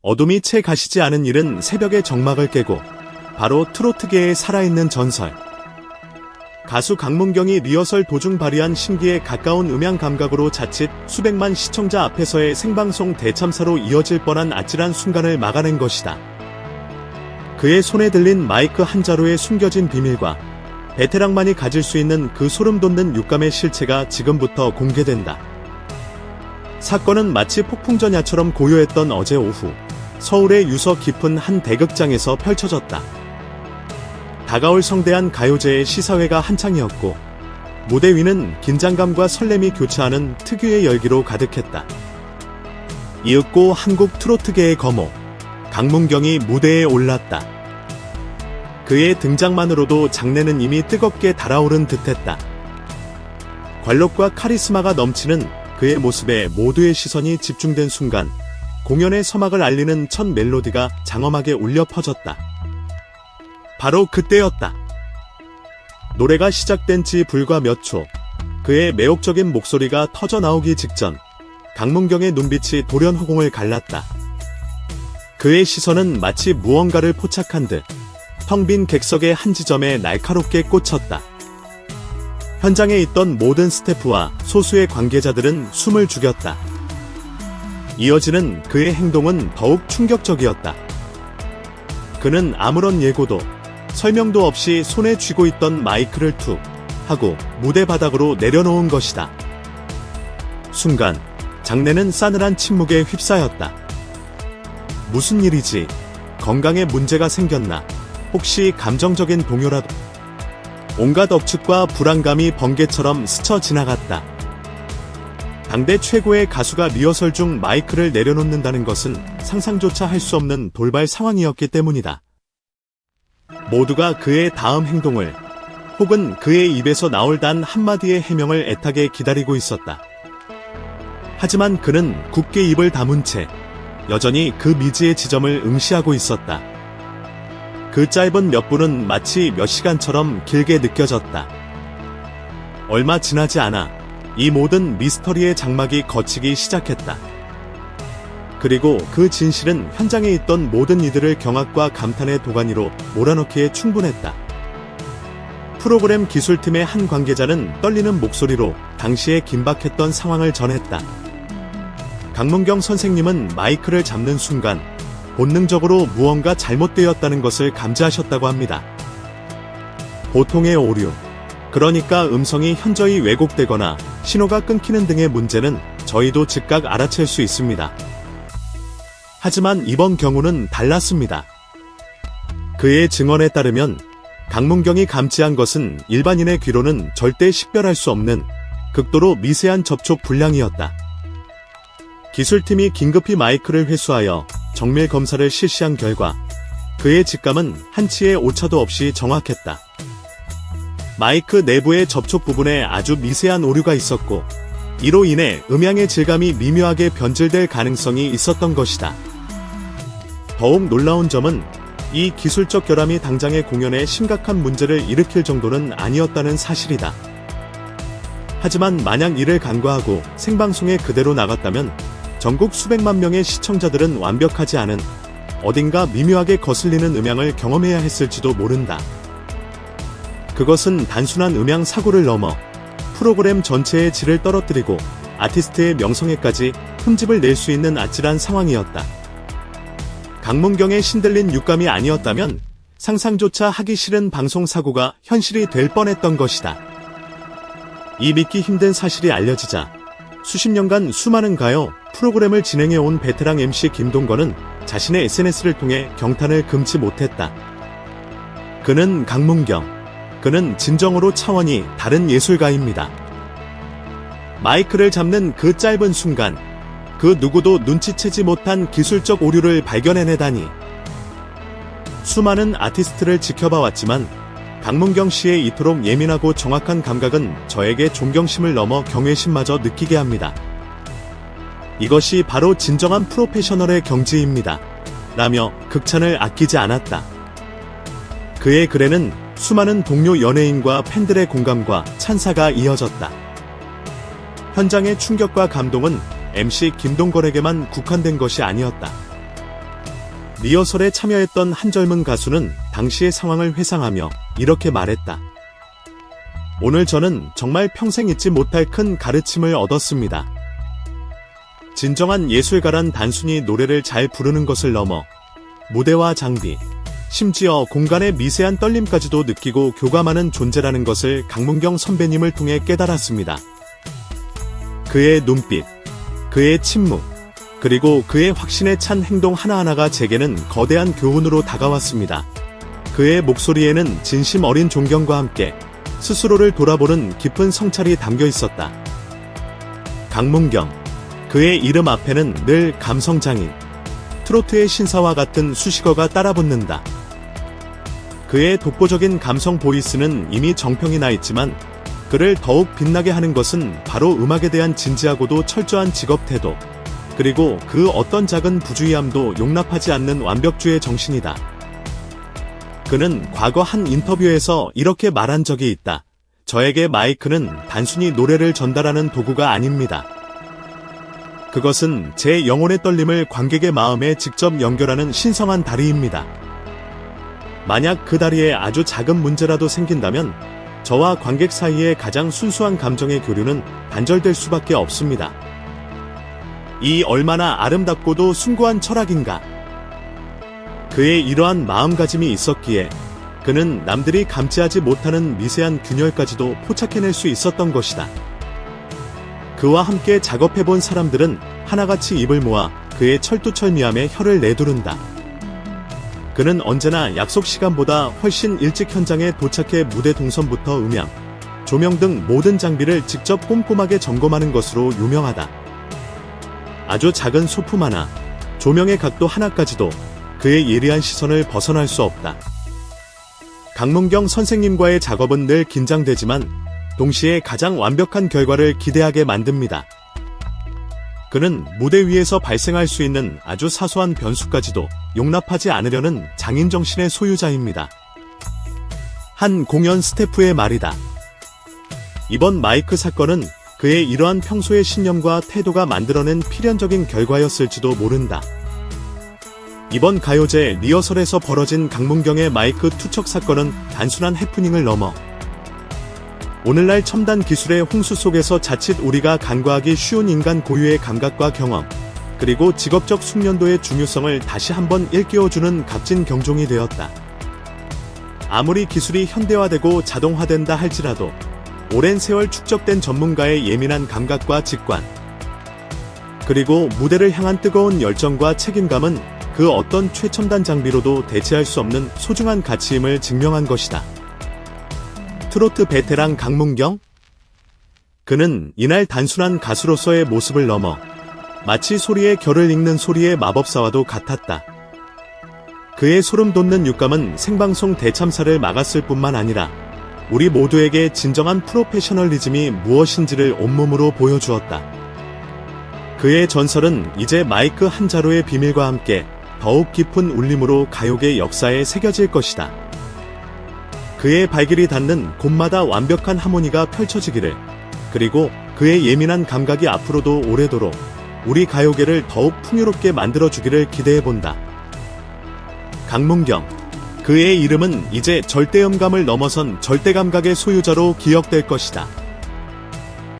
어둠이 채 가시지 않은 일은 새벽의 정막을 깨고 바로 트로트계의 살아있는 전설. 가수 강문경이 리허설 도중 발휘한 신기에 가까운 음향 감각으로 자칫 수백만 시청자 앞에서의 생방송 대참사로 이어질 뻔한 아찔한 순간을 막아낸 것이다. 그의 손에 들린 마이크 한 자루에 숨겨진 비밀과 베테랑만이 가질 수 있는 그 소름돋는 육감의 실체가 지금부터 공개된다. 사건은 마치 폭풍전야처럼 고요했던 어제 오후, 서울의 유서 깊은 한 대극장에서 펼쳐졌다. 다가올 성대한 가요제의 시사회가 한창이었고, 무대 위는 긴장감과 설렘이 교차하는 특유의 열기로 가득했다. 이윽고 한국 트로트계의 거모, 강문경이 무대에 올랐다. 그의 등장만으로도 장내는 이미 뜨겁게 달아오른 듯했다. 관록과 카리스마가 넘치는 그의 모습에 모두의 시선이 집중된 순간, 공연의 서막을 알리는 첫 멜로디가 장엄하게 울려 퍼졌다. 바로 그때였다. 노래가 시작된 지 불과 몇 초, 그의 매혹적인 목소리가 터져 나오기 직전, 강문경의 눈빛이 돌연허공을 갈랐다. 그의 시선은 마치 무언가를 포착한 듯, 텅 빈 객석의 한 지점에 날카롭게 꽂혔다. 현장에 있던 모든 스태프와 소수의 관계자들은 숨을 죽였다. 이어지는 그의 행동은 더욱 충격적이었다. 그는 아무런 예고도, 설명도 없이 손에 쥐고 있던 마이크를 툭 하고 무대 바닥으로 내려놓은 것이다. 순간 장내는 싸늘한 침묵에 휩싸였다. 무슨 일이지? 건강에 문제가 생겼나? 혹시 감정적인 동요라도? 온갖 억측과 불안감이 번개처럼 스쳐 지나갔다. 당대 최고의 가수가 리허설 중 마이크를 내려놓는다는 것은 상상조차 할 수 없는 돌발 상황이었기 때문이다. 모두가 그의 다음 행동을, 혹은 그의 입에서 나올 단 한마디의 해명을 애타게 기다리고 있었다. 하지만 그는 굳게 입을 다문 채 여전히 그 미지의 지점을 응시하고 있었다. 그 짧은 몇 분은 마치 몇 시간처럼 길게 느껴졌다. 얼마 지나지 않아 이 모든 미스터리의 장막이 걷히기 시작했다. 그리고 그 진실은 현장에 있던 모든 이들을 경악과 감탄의 도가니로 몰아넣기에 충분했다. 프로그램 기술팀의 한 관계자는 떨리는 목소리로 당시의 긴박했던 상황을 전했다. 강문경 선생님은 마이크를 잡는 순간 본능적으로 무언가 잘못되었다는 것을 감지하셨다고 합니다. 보통의 오류, 그러니까 음성이 현저히 왜곡되거나 신호가 끊기는 등의 문제는 저희도 즉각 알아챌 수 있습니다. 하지만 이번 경우는 달랐습니다. 그의 증언에 따르면 강문경이 감지한 것은 일반인의 귀로는 절대 식별할 수 없는 극도로 미세한 접촉 불량이었다. 기술팀이 긴급히 마이크를 회수하여 정밀 검사를 실시한 결과 그의 직감은 한치의 오차도 없이 정확했다. 마이크 내부의 접촉 부분에 아주 미세한 오류가 있었고, 이로 인해 음향의 질감이 미묘하게 변질될 가능성이 있었던 것이다. 더욱 놀라운 점은 이 기술적 결함이 당장의 공연에 심각한 문제를 일으킬 정도는 아니었다는 사실이다. 하지만 만약 이를 간과하고 생방송에 그대로 나갔다면 전국 수백만 명의 시청자들은 완벽하지 않은 어딘가 미묘하게 거슬리는 음향을 경험해야 했을지도 모른다. 그것은 단순한 음향 사고를 넘어 프로그램 전체의 질을 떨어뜨리고 아티스트의 명성에까지 흠집을 낼 수 있는 아찔한 상황이었다. 강문경의 신들린 육감이 아니었다면 상상조차 하기 싫은 방송사고가 현실이 될 뻔했던 것이다. 이 믿기 힘든 사실이 알려지자 수십 년간 수많은 가요 프로그램을 진행해온 베테랑 MC 김동건은 자신의 SNS를 통해 경탄을 금치 못했다. 그는 강문경, 그는 진정으로 차원이 다른 예술가입니다. 마이크를 잡는 그 짧은 순간, 그 누구도 눈치채지 못한 기술적 오류를 발견해내다니. 수많은 아티스트를 지켜봐왔지만 강문경 씨의 이토록 예민하고 정확한 감각은 저에게 존경심을 넘어 경외심마저 느끼게 합니다. 이것이 바로 진정한 프로페셔널의 경지입니다. 라며 극찬을 아끼지 않았다. 그의 글에는 수많은 동료 연예인과 팬들의 공감과 찬사가 이어졌다. 현장의 충격과 감동은 MC 김동건에게만 국한된 것이 아니었다. 리허설에 참여했던 한 젊은 가수는 당시의 상황을 회상하며 이렇게 말했다. 오늘 저는 정말 평생 잊지 못할 큰 가르침을 얻었습니다. 진정한 예술가란 단순히 노래를 잘 부르는 것을 넘어 무대와 장비, 심지어 공간의 미세한 떨림까지도 느끼고 교감하는 존재라는 것을 강문경 선배님을 통해 깨달았습니다. 그의 눈빛, 그의 침묵, 그리고 그의 확신에 찬 행동 하나하나가 제게는 거대한 교훈으로 다가왔습니다. 그의 목소리에는 진심 어린 존경과 함께 스스로를 돌아보는 깊은 성찰이 담겨 있었다. 강문경, 그의 이름 앞에는 늘 감성장인, 트로트의 신사와 같은 수식어가 따라붙는다. 그의 독보적인 감성 보이스는 이미 정평이 나 있지만 그를 더욱 빛나게 하는 것은 바로 음악에 대한 진지하고도 철저한 직업 태도, 그리고 그 어떤 작은 부주의함도 용납하지 않는 완벽주의 정신이다. 그는 과거 한 인터뷰에서 이렇게 말한 적이 있다. 저에게 마이크는 단순히 노래를 전달하는 도구가 아닙니다. 그것은 제 영혼의 떨림을 관객의 마음에 직접 연결하는 신성한 다리입니다. 만약 그 다리에 아주 작은 문제라도 생긴다면 저와 관객 사이의 가장 순수한 감정의 교류는 단절될 수밖에 없습니다. 이 얼마나 아름답고도 숭고한 철학인가. 그의 이러한 마음가짐이 있었기에 그는 남들이 감지하지 못하는 미세한 균열까지도 포착해낼 수 있었던 것이다. 그와 함께 작업해본 사람들은 하나같이 입을 모아 그의 철두철미함에 혀를 내두른다. 그는 언제나 약속 시간보다 훨씬 일찍 현장에 도착해 무대 동선부터 음향, 조명 등 모든 장비를 직접 꼼꼼하게 점검하는 것으로 유명하다. 아주 작은 소품 하나, 조명의 각도 하나까지도 그의 예리한 시선을 벗어날 수 없다. 강문경 선생님과의 작업은 늘 긴장되지만 동시에 가장 완벽한 결과를 기대하게 만듭니다. 그는 무대 위에서 발생할 수 있는 아주 사소한 변수까지도 용납하지 않으려는 장인정신의 소유자입니다. 한 공연 스태프의 말이다. 이번 마이크 사건은 그의 이러한 평소의 신념과 태도가 만들어낸 필연적인 결과였을지도 모른다. 이번 가요제 리허설에서 벌어진 강문경의 마이크 투척 사건은 단순한 해프닝을 넘어 오늘날 첨단 기술의 홍수 속에서 자칫 우리가 간과하기 쉬운 인간 고유의 감각과 경험, 그리고 직업적 숙련도의 중요성을 다시 한번 일깨워주는 값진 경종이 되었다. 아무리 기술이 현대화되고 자동화된다 할지라도 오랜 세월 축적된 전문가의 예민한 감각과 직관, 그리고 무대를 향한 뜨거운 열정과 책임감은 그 어떤 최첨단 장비로도 대체할 수 없는 소중한 가치임을 증명한 것이다. 트로트 베테랑 강문경? 그는 이날 단순한 가수로서의 모습을 넘어 마치 소리의 결을 읽는 소리의 마법사와도 같았다. 그의 소름 돋는 육감은 생방송 대참사를 막았을 뿐만 아니라 우리 모두에게 진정한 프로페셔널리즘이 무엇인지를 온몸으로 보여주었다. 그의 전설은 이제 마이크 한 자루의 비밀과 함께 더욱 깊은 울림으로 가요계 역사에 새겨질 것이다. 그의 발길이 닿는 곳마다 완벽한 하모니가 펼쳐지기를, 그리고 그의 예민한 감각이 앞으로도 오래도록 우리 가요계를 더욱 풍요롭게 만들어주기를 기대해본다. 강문경, 그의 이름은 이제 절대음감을 넘어선 절대감각의 소유자로 기억될 것이다.